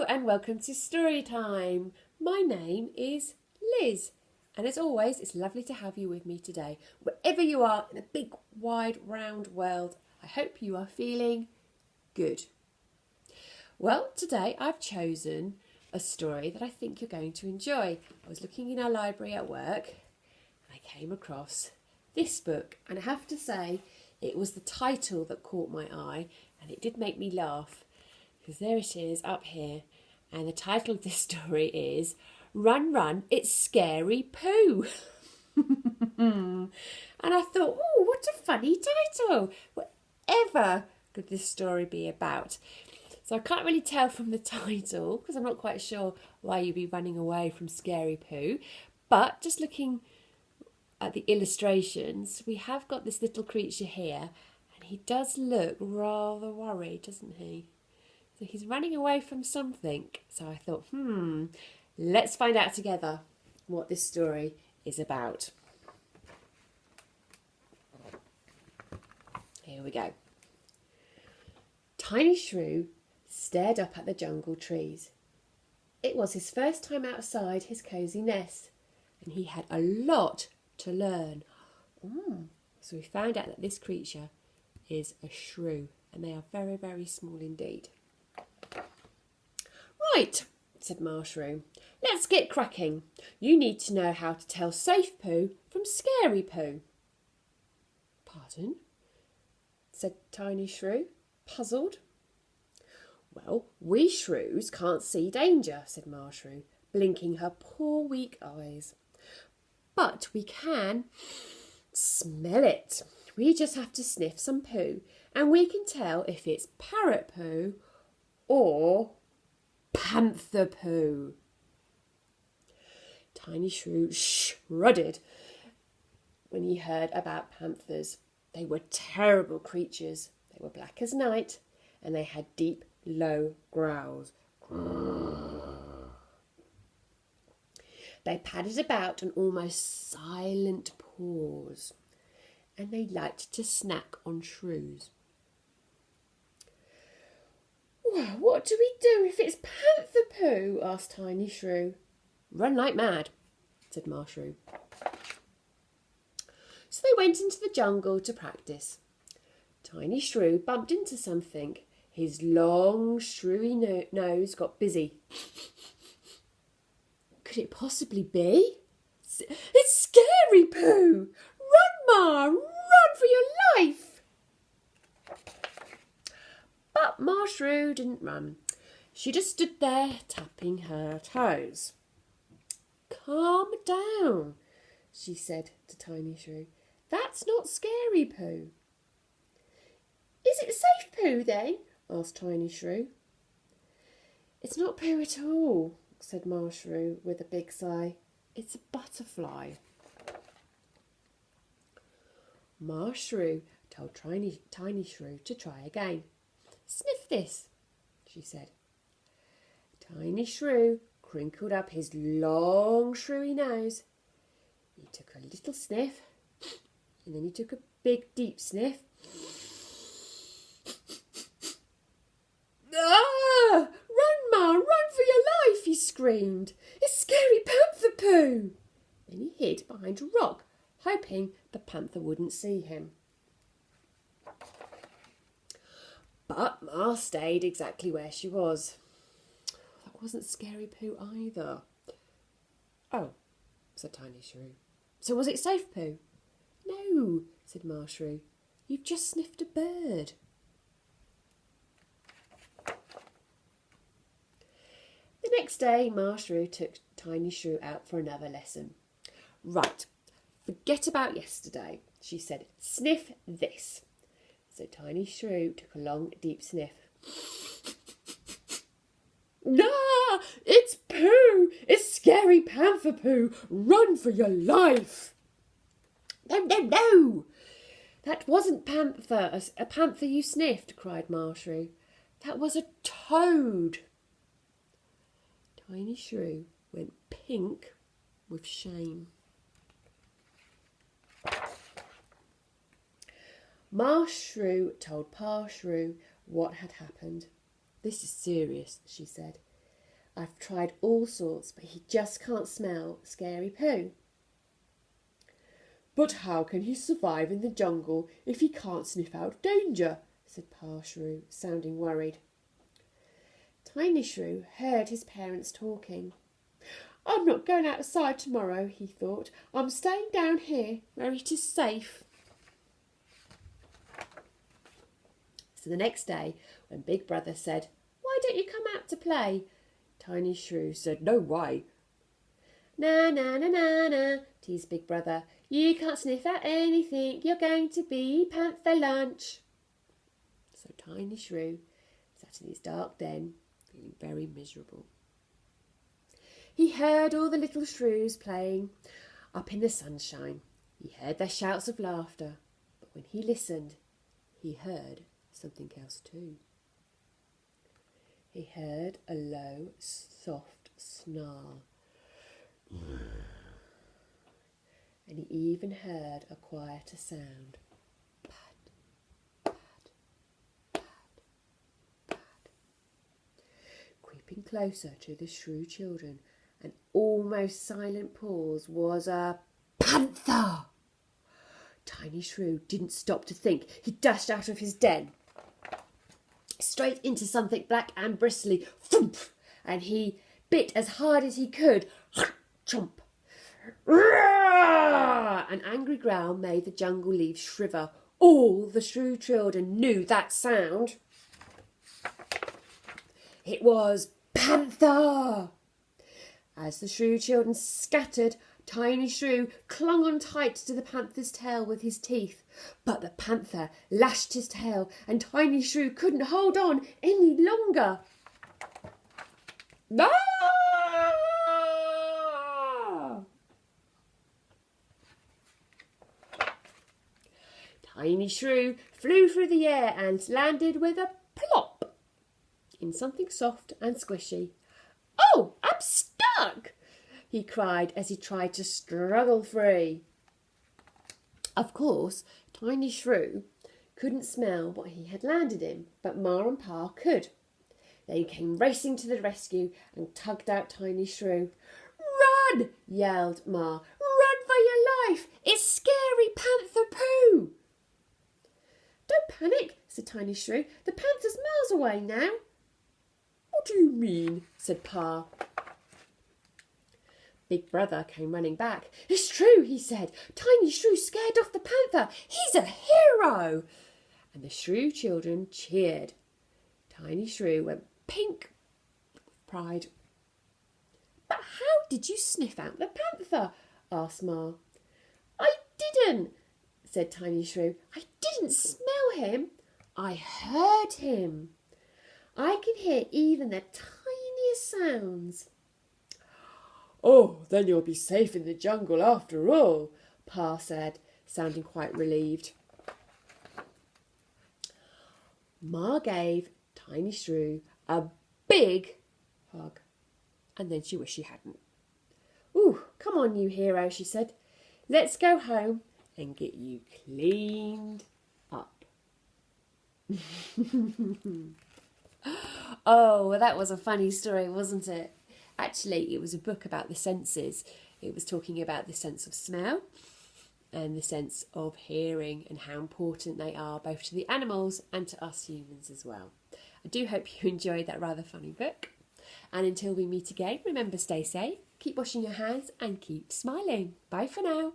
and welcome to Story Time. My name is Liz, and as always, it's lovely to have you with me today. Wherever you are in a big, wide, round world, I hope you are feeling good. Well, today I've chosen a story that I think you're going to enjoy. I was looking in our library at work, and I came across this book, and I have to say, it was the title that caught my eye, and it did make me laugh. Because there it is up here, and the title of this story is Run, Run, It's Scary Poo. And I thought, oh, what a funny title. Whatever could this story be about? So I can't really tell from the title, because I'm not quite sure why you'd be running away from Scary Poo. But just looking at the illustrations, we have got this little creature here, and he does look rather worried, doesn't he? So he's running away from something. So I thought, let's find out together what this story is about. Here we go. Tiny Shrew stared up at the jungle trees. It was his first time outside his cosy nest, and he had a lot to learn. So we found out that this creature is a shrew, and they are very, very small indeed. Right, said Shrew. Let's get cracking. You need to know how to tell Safe Poo from Scary Poo. Pardon? Said Tiny Shrew, puzzled. Well, we shrews can't see danger, said Shrew, blinking her poor weak eyes. But we can smell it. We just have to sniff some poo, and we can tell if it's parrot poo or panther poo. Tiny Shrew shrudded when he heard about panthers. They were terrible creatures. They were black as night, and they had deep, low growls. They padded about on almost silent paws, and they liked to snack on shrews. Well, what do we do if it's panther poo? Asked Tiny Shrew. Run like mad, said Shrew. So they went into the jungle to practice. Tiny Shrew bumped into something. His long, shrewy nose got busy. Could it possibly be? It's Scary Poo! Run, Ma! Run for your life! But Shrew didn't run. She just stood there tapping her toes. Calm down, she said to Tiny Shrew. That's not Scary Poo. Is it Safe Poo then? Asked Tiny Shrew. It's not poo at all, said Shrew with a big sigh. It's a butterfly. Shrew told Tiny Shrew to try again. Sniff this, she said. Tiny Shrew crinkled up his long, shrewy nose. He took a little sniff, and then he took a big, deep sniff. Ah! Run, Ma! Run for your life! He screamed. It's Scary Panther Poo! Then he hid behind a rock, hoping the panther wouldn't see him. But Ma stayed exactly where she was. That wasn't Scary Poo either. Oh, said Tiny Shrew. So was it Safe Poo? No, said Shrew. You've just sniffed a bird. The next day, Shrew took Tiny Shrew out for another lesson. Right, forget about yesterday, she said. Sniff this. So Tiny Shrew took a long, deep sniff. Ah! It's poo! It's Scary Panther Poo! Run for your life! No! That wasn't a panther you sniffed, cried Shrew. That was a toad. Tiny Shrew went pink with shame. Shrew told Pa Shrew what had happened. This is serious, she said. I've tried all sorts, but he just can't smell Scary Poo. But how can he survive in the jungle if he can't sniff out danger? Said Pa Shrew, sounding worried. Tiny Shrew heard his parents talking. I'm not going outside tomorrow, he thought. I'm staying down here where it is safe. So the next day, when Big Brother said, "Why don't you come out to play?" Tiny Shrew said, "No way." "Na, na, na, na, na," teased Big Brother. "You can't sniff out anything. You're going to be panther lunch." So Tiny Shrew sat in his dark den, feeling very miserable. He heard all the little shrews playing up in the sunshine. He heard their shouts of laughter. But when he listened, he heard something else too. He heard a low, soft snarl. And he even heard a quieter sound. Pad, pad, pad, pad. Creeping closer to the shrew children, an almost silent pause, was a panther. Tiny Shrew didn't stop to think. He dashed out of his den, straight into something black and bristly, thump, and he bit as hard as he could, chomp. An angry growl made the jungle leaves shiver. All the shrew children knew that sound. It was panther. As the shrew children scattered, Tiny Shrew clung on tight to the panther's tail with his teeth. But the panther lashed his tail and Tiny Shrew couldn't hold on any longer. Ah! Tiny Shrew flew through the air and landed with a plop in something soft and squishy. "Oh, I'm stuck!" he cried as he tried to struggle free. Of course, Tiny Shrew couldn't smell what he had landed in, but Ma and Pa could. They came racing to the rescue and tugged out Tiny Shrew. "Run!" yelled Ma. "Run for your life! It's Scary Panther Poo!" "Don't panic," said Tiny Shrew. "The panther's miles away now." "What do you mean?" said Pa. Big Brother came running back. "It's true," he said. "Tiny Shrew scared off the panther. He's a hero." And the Shrew children cheered. Tiny Shrew went pink with pride. "But how did you sniff out the panther?" asked Ma. "I didn't," said Tiny Shrew. "I didn't smell him. I heard him. I can hear even the tiniest sounds." "Oh, then you'll be safe in the jungle after all," Pa said, sounding quite relieved. Ma gave Tiny Shrew a big hug, and then she wished she hadn't. "Ooh, come on, you hero," she said. "Let's go home and get you cleaned up." Oh, well, that was a funny story, wasn't it? Actually, it was a book about the senses. It was talking about the sense of smell and the sense of hearing and how important they are both to the animals and to us humans as well. I do hope you enjoyed that rather funny book. And until we meet again, remember, stay safe, keep washing your hands and keep smiling. Bye for now.